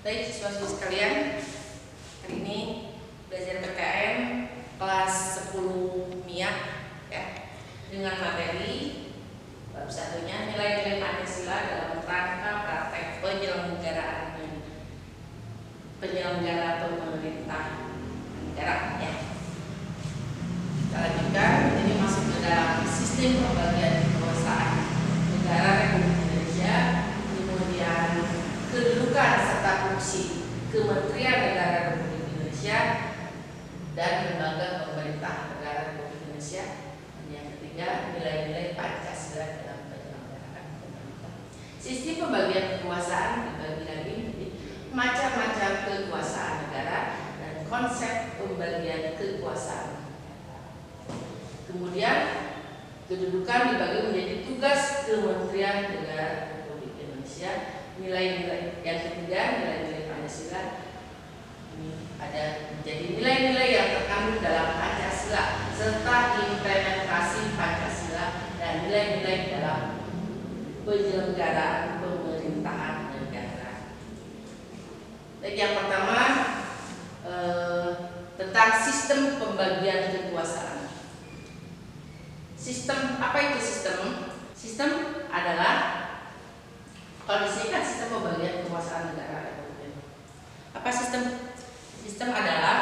Baik siswa-siswi sekalian, hari ini belajar PKN kelas 10 MIA ya, dengan materi bab satunya nilai-nilai Pancasila dalam rangka praktek penyelenggaraan pemerintah negara ya. Kita lanjutkan, ini masuk ke dalam sistem pembagian kekuasaan negara Republik Indonesia, kemudian kedudukan serta fungsi Kementerian Negara Republik Indonesia dan lembaga pemerintah negara Republik Indonesia. Yang ketiga, nilai-nilai Pancasila dalam penyelenggaraan pemerintah. Sistem pembagian kekuasaan dibagi lagi menjadi macam-macam kekuasaan negara dan konsep pembagian kekuasaan. Kemudian kedudukan dibagi menjadi tugas Kementerian Negara Republik Indonesia. Nilai-nilai yang ketiga, nilai-nilai Pancasila, ini ada menjadi nilai-nilai yang terkandung dalam Pancasila serta implementasi Pancasila dan nilai-nilai dalam penyelenggaraan pemerintahan negara. Baik, yang pertama tentang sistem pembagian kekuasaan. Sistem, apa itu sistem? Sistem adalah, kalau di sini kan sistem pembagian kekuasaan negara. Apa sistem? Sistem adalah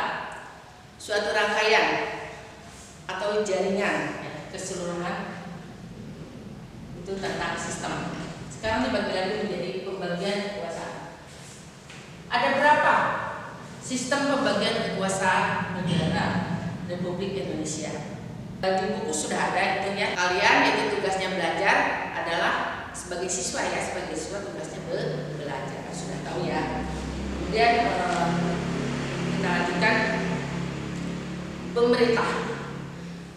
suatu rangkaian atau jaringan ya, keseluruhan itu tentang sistem. Sekarang dibagi lagi menjadi pembagian kekuasaan. Ada berapa sistem pembagian kekuasaan negara Republik Indonesia? Di buku sudah ada itu ya. Kalian itu tugasnya belajar adalah sebagai siswa ya, sebagai siswa tugasnya belajar, sudah tahu ya. Kemudian kita lanjutkan pemerintah.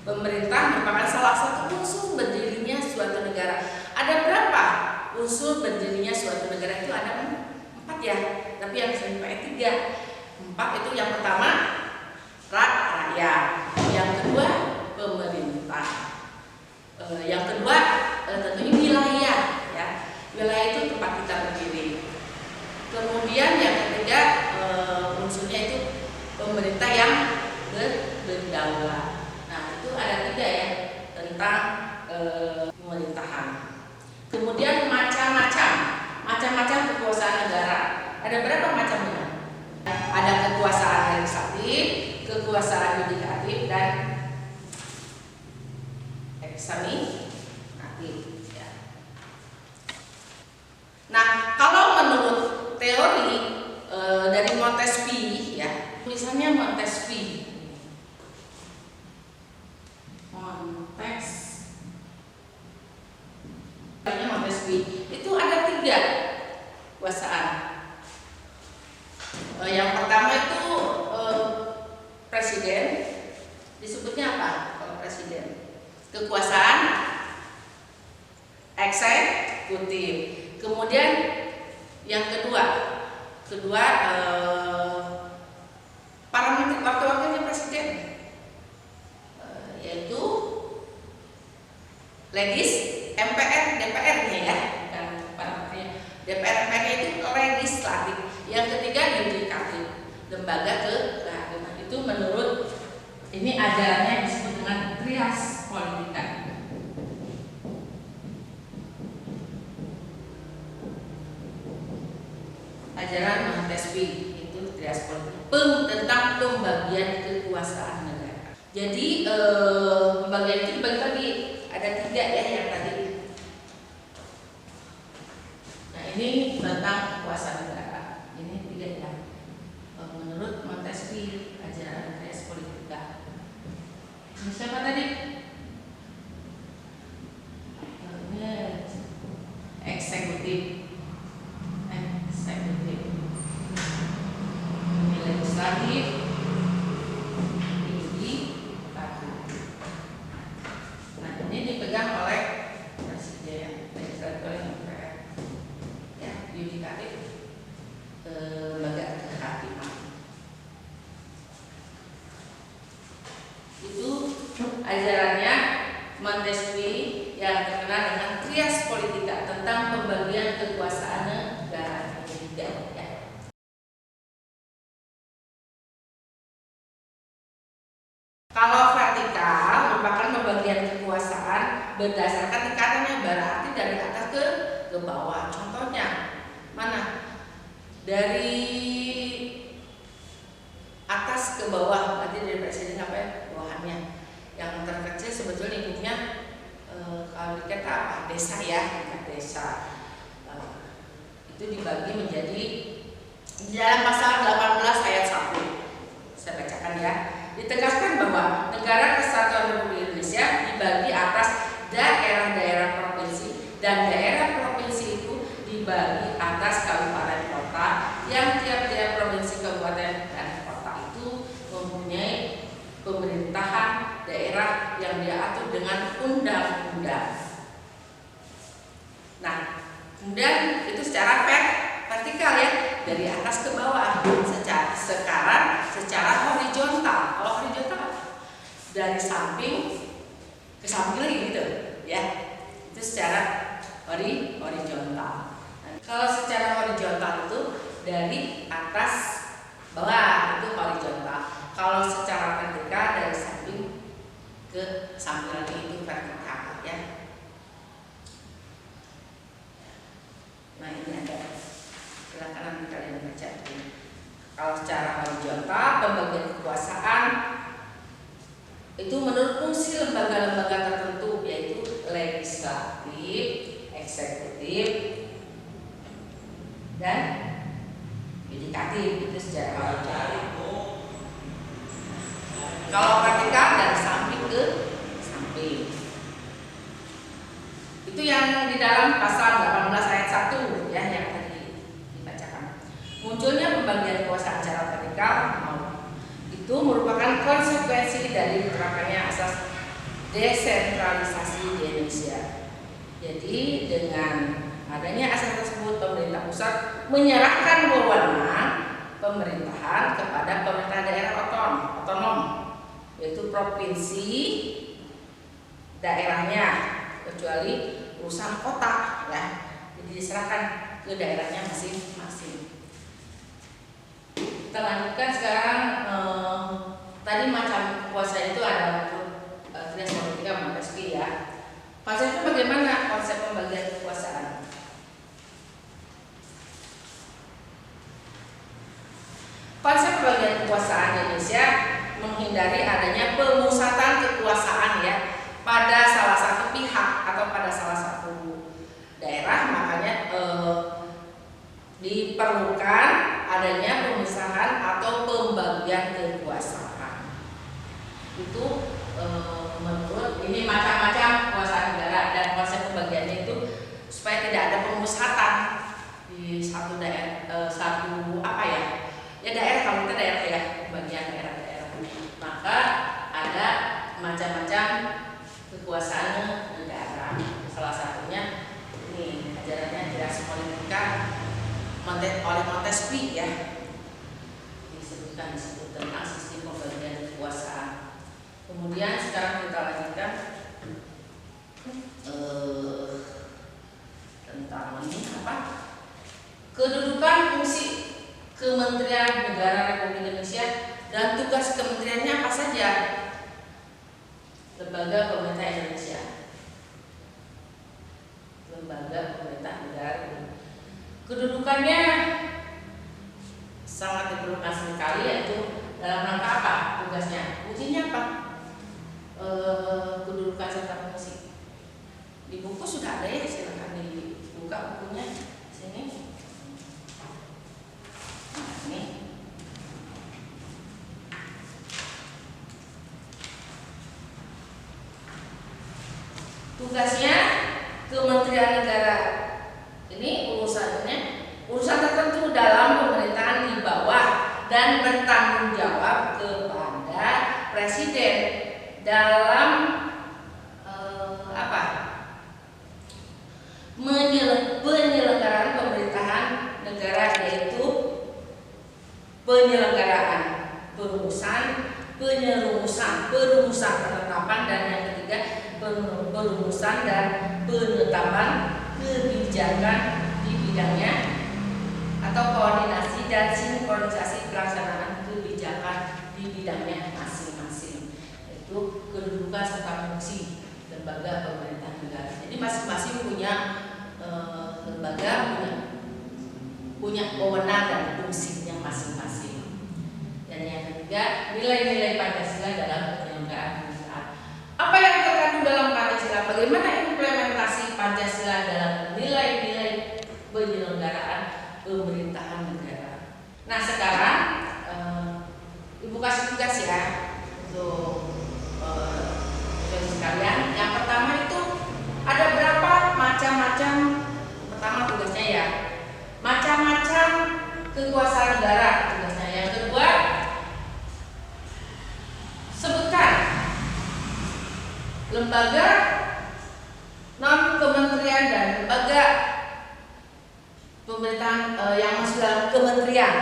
Pemerintah merupakan salah satu unsur berdirinya suatu negara. Ada berapa unsur berdirinya suatu negara? Itu ada 4 ya, tapi yang sering pakai 3. 4 itu yang pertama rakyat, yang kedua pemerintah, yang kedua tentunya wilayah ya, wilayah itu tempat kita berdiri. Kemudian yang ketiga unsurnya itu pemerintah yang berdaulat. Nah itu ada 3 ya tentang pemerintahan. Kemudian macam-macam kekuasaan negara. Ada berapa macamnya? Ada kekuasaan legislatif, kekuasaan yudikatif dan eksaminatif ya. Nah, kalau menurut teori dari Montesquieu ya, tulisannya Montesquieu. Itu ada 3 kekuasaan. Yang pertama itu presiden. Disebutnya apa kalau presiden? Kekuasaan eksekutif. Kemudian yang kedua para menteri, wakil-wakilnya presiden, yaitu MPR, DPR-nya ya, bukan para menterinya. DPR, MPR itu legislatif. Yang ketiga yudikatif, lembaga kehakiman. Itu menurut ini ajarannya disebut dengan trias politika. Ajaran Montesquieu itu trias politika tentang pembagian kekuasaan negara. Jadi pembagian itu dibagi lagi ada 3 ya yang tadi. Nah ini tentang kekuasaan negara. Ini 3 ya. Menurut Montesquieu ajaran trias politika. Ini siapa tadi? Eksekutif. Ini legislatif. Nah ini dipegang oleh presiden, legislatif oleh MPR. Ya, yudikatif berdasarkan tingkatannya, berarti dari atas ke bawah. Contohnya mana? Dari atas ke bawah, berarti dari presiden sampai bawahannya. Yang terkecil sebetulnya lingkupnya kalau dikata apa? Desa ya, tingkat desa. Itu dibagi menjadi di dalam pasal 18 ayat 1. Saya bacakan ya. Ditegaskan bahwa Negara Kesatuan Republik Indonesia dibagi atas daerah-daerah provinsi, dan daerah provinsi itu dibagi atas kabupaten kota, yang tiap-tiap provinsi, kabupaten, dan kota itu mempunyai pemerintahan daerah yang diatur dengan undang-undang. Nah, kemudian itu secara vertikal ya, dari atas ke bawah. Sekarang secara horizontal. Kalau horizontal dari samping ke samping lagi gitu ya. Itu secara horizontal. Kalau secara horizontal itu dari atas bawah, itu horizontal. Kalau secara vertikal dari samping ke samping lagi, itu vertikal ya. Nah, ini ada, silakan nanti kalian baca. Kalau secara horizontal, pembagian kekuasaan itu menurut fungsi lembaga-lembaga tertentu, yaitu legislatif, eksekutif, dan yudikatif. Itu secara horizontal. Kalau vertikal dari samping ke samping. Itu yang di dalam pasal 18 ayat 1 ya, yang tadi dibacakan. Munculnya pembagian kekuasaan secara vertikal itu merupakan konsekuensi dari diterapkannya asas desentralisasi di Indonesia. Jadi dengan adanya asas tersebut, pemerintah pusat menyerahkan wewenang pemerintahan kepada pemerintah daerah otonom, yaitu provinsi daerahnya, kecuali urusan kota ya. Jadi diserahkan ke daerahnya masing-masing. Kita lanjutkan sekarang. Tadi macam kekuasaan itu ada Trias Politika Montesquieu ya. Konsepnya bagaimana konsep pembagian kekuasaan? Konsep pembagian kekuasaan di Indonesia menghindari adanya pemusatan kekuasaan ya pada salah satu pihak atau pada salah satu daerah. Makanya diperlukan adanya pemisahan atau pembagian kekuasaan. Itu menurut ini macam-macam kekuasaan negara, dan konsep pembagiannya itu supaya tidak ada pemusatan di satu daerah, satu apa ya? Ya daerah, kalau kita daerah ya, pembagian daerah-daerah. Maka ada macam-macam kekuasaan negara. Salah satunya ini ajarannya Trias Politika oleh Montesquieu ya. Disebut tentang sistem pembagian kekuasaan. Kemudian sekarang kita lanjutkan tentang ini apa? Kedudukan fungsi Kementerian Negara Republik Indonesia dan tugas kementeriannya apa saja? Lembaga pemerintah Indonesia. Lembaga pemerintah negara. Kedudukannya sangat diperlukan sekali, yaitu dalam rangka apa? Tugasnya, fungsinya apa? Kedudukan serta fungsi. Di buku sudah ada ya, silakan dibuka bukunya sini. Nah, ini. Tugasnya Kementerian Negara ini urusan tertentu dalam pemerintahan di bawah dan bertanggung jawab kepada presiden dalam penyelenggaraan pemerintahan negara, yaitu penyelenggaraan perumusan penetapan, dan yang ketiga perumusan dan penetapan kebijakan di bidangnya, atau koordinasi dan sinkronisasi pelaksanaan kebijakan di bidangnya masing-masing. Itu kedudukan serta fungsi lembaga pemerintah Jadi masing-masing punya lembaga, punya wewenang dan fungsinya masing-masing. Dan yang ketiga, nilai-nilai Pancasila dalam penyelenggaraan pemerintahan. Apa yang terkandung dalam Pancasila? Bagaimana implementasi Pancasila dalam nilai-nilai penyelenggaraan pemerintahan negara? Nah, sekarang Ibu kasih tugas ya untuk sekalian. Yang pertama itu ada berapa macam-macam, pertama tugasnya ya, macam-macam kekuasaan negara tugasnya. Yang kedua, sebutkan lembaga non kementerian dan lembaga pemerintahan yang masuk dalam kementerian.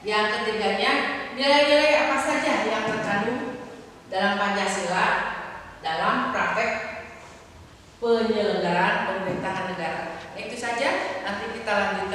Yang ketiganya, nilai-nilai apa saja yang terkandung dalam Pancasila dalam praktek penyelenggaraan pemerintahan negara. Itu saja, nanti kita lanjut